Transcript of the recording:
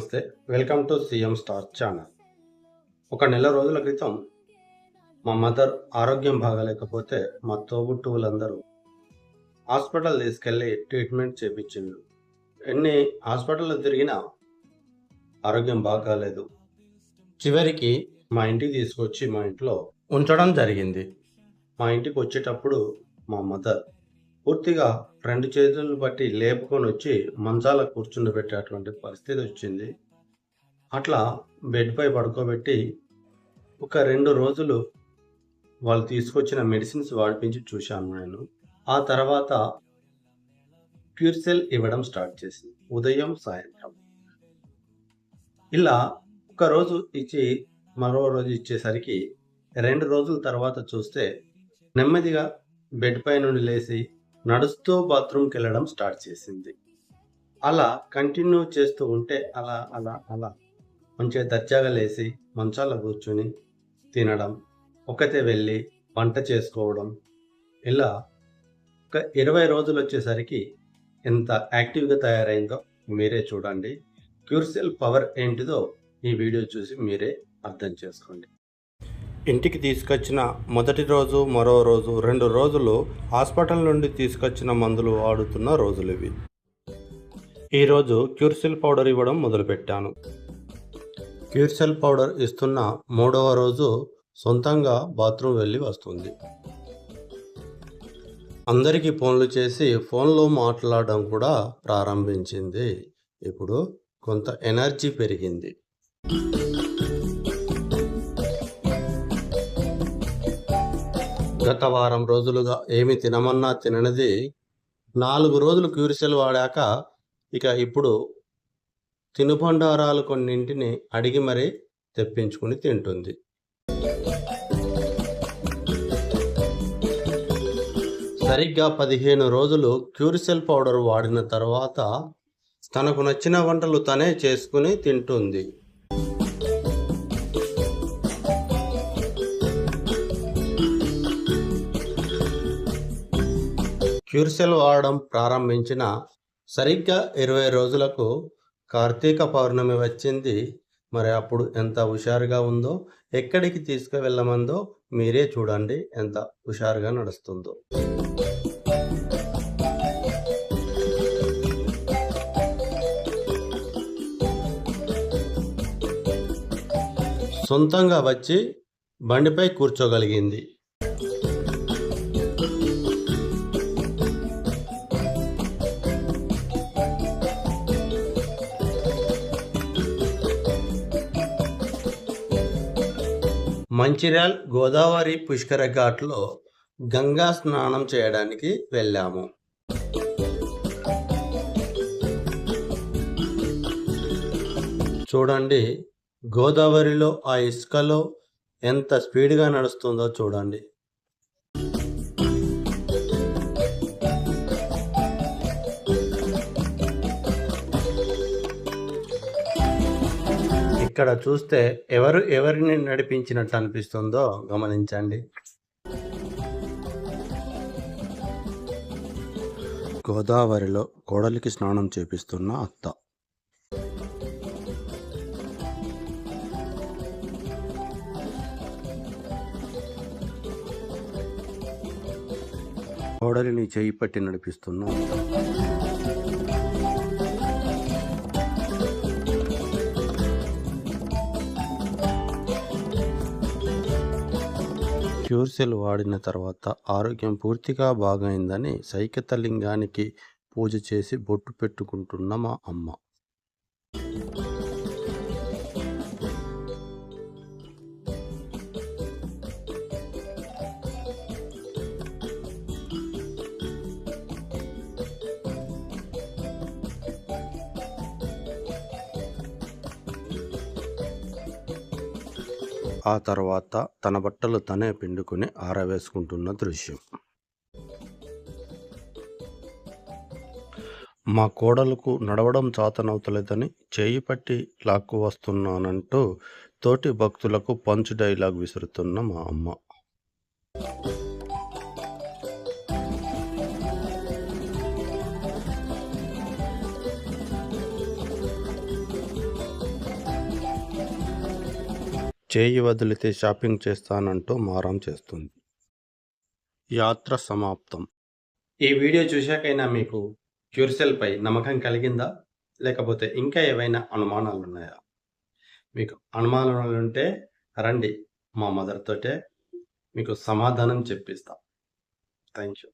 నమస్తే. Welcome to CM star channel. ఒక నెల రోజుల క్రితం మా మదర్ ఆరోగ్యం బాగాలేకపోతే మా తోబుట్టువులందరూ హాస్పిటల్ తీసుకెళ్ళి ట్రీట్మెంట్ చేపించిండ్రు. ఎన్ని హాస్పిటల్లో తిరిగినా ఆరోగ్యం బాగాలేదు. చివరికి మా ఇంటికి తీసుకొచ్చి మా ఇంట్లో ఉంచడం జరిగింది. మా ఇంటికి వచ్చేటప్పుడు మా మదర్ పూర్తిగా 2 చేతులు బట్టి లేపుకొని వచ్చి మంచాల కూర్చుండబెట్టేటువంటి పరిస్థితి వచ్చింది. అట్లా బెడ్పై పడుకోబెట్టి ఒక 2 రోజులు వాళ్ళు తీసుకొచ్చిన మెడిసిన్స్ వాడిపించి చూశాను నేను. ఆ తర్వాత క్యూర్సెల్ ఇవ్వడం స్టార్ట్ చేసింది, ఉదయం సాయంత్రం. ఇలా ఒక రోజు ఇచ్చి మరో రోజు ఇచ్చేసరికి 2 రోజుల తర్వాత చూస్తే నెమ్మదిగా బెడ్ పై నుండి లేచి నడుస్తూ బాత్రూమ్కి వెళ్ళడం స్టార్ట్ చేసింది. అలా కంటిన్యూ చేస్తూ ఉంటే అలా అలా అలా మంచిగా దర్జాగా లేచి మంచాల కూర్చుని తినడం, ఒకతే వెళ్ళి వంట చేసుకోవడం, ఇలా ఒక 20 రోజులు వచ్చేసరికి ఎంత యాక్టివ్గా తయారైందో మీరే చూడండి. క్యూర్సెల్ పవర్ ఏంటిదో ఈ వీడియో చూసి మీరే అర్థం చేసుకోండి. ఇంటికి తీసుకొచ్చిన మొదటి రోజు, మరో రోజు, 2 రోజులు హాస్పిటల్ నుండి తీసుకొచ్చిన మందులు వాడుతున్న రోజులు ఇవి. ఈరోజు క్యూర్సెల్ పౌడర్ ఇవ్వడం మొదలుపెట్టాను. క్యూర్సెల్ పౌడర్ ఇస్తున్న 3వ రోజు సొంతంగా బాత్రూమ్ వెళ్ళి వస్తుంది. అందరికీ ఫోన్లు చేసి ఫోన్లో మాట్లాడడం కూడా ప్రారంభించింది. ఇప్పుడు కొంత ఎనర్జీ పెరిగింది. గత వారం రోజులుగా ఏమి తినమన్నా తిననిది 4 రోజులు క్యూర్సెల్ వాడాక ఇక ఇప్పుడు తినుబండారాలు కొన్నింటిని అడిగి మరీ తెప్పించుకుని తింటుంది. సరిగ్గా 15 రోజులు క్యూర్సెల్ పౌడర్ వాడిన తర్వాత తనకు నచ్చిన వంటలు తనే చేసుకుని తింటుంది. క్యూర్సెల్ వాడడం ప్రారంభించిన సరిగ్గా 20 రోజులకు కార్తీక పౌర్ణమి వచ్చింది. మరి అప్పుడు ఎంత హుషారుగా ఉందో, ఎక్కడికి తీసుకువెళ్ళమందో మీరే చూడండి, ఎంత హుషారుగా నడుస్తుందో. సొంతంగా వచ్చి బండిపై కూర్చోగలిగింది. మంచిర్యాల్ గోదావరి పుష్కర ఘాట్లో గంగా స్నానం చేయడానికి వెళ్ళాము. చూడండి, గోదావరిలో ఆ ఇసుకలో ఎంత స్పీడ్గా నడుస్తుందో చూడండి. ఇక్కడ చూస్తే ఎవరిని నడిపించినట్టు అనిపిస్తుందో గమనించండి. గోదావరిలో కోడలికి స్నానం చేపిస్తున్న అత్త. కోడలిని చేయి పట్టి నడిపిస్తున్న అత్త. క్యూర్సెల్ వాడిన తర్వాత ఆరోగ్యం పూర్తిగా బాగైందని సైకత లింగానికి పూజ చేసి బొట్టు పెట్టుకుంటున్న మా అమ్మ. ఆ తర్వాత తన బట్టలు తనే పిండుకుని ఆరవేసుకుంటున్న దృశ్యం. మా కోడలకు నడవడం చాతనవుతలేదని చేయి పట్టి లాక్కు వస్తున్నానంటూ తోటి భక్తులకు పంచ్ డైలాగ్ విసురుతున్న మా అమ్మ. చేయి వదిలితే షాపింగ్ చేస్తానంటూ మారం చేస్తుంది. యాత్ర సమాప్తం. ఈ వీడియో చూశాకైనా మీకు క్యూర్సెల్‌పై నమ్మకం కలిగిందా? లేకపోతే ఇంకా ఏవైనా అనుమానాలున్నాయా? మీకు అనుమానాలుంటే రండి, మా మదర్ తోటే మీకు సమాధానం చెప్పిస్తా. Thank you.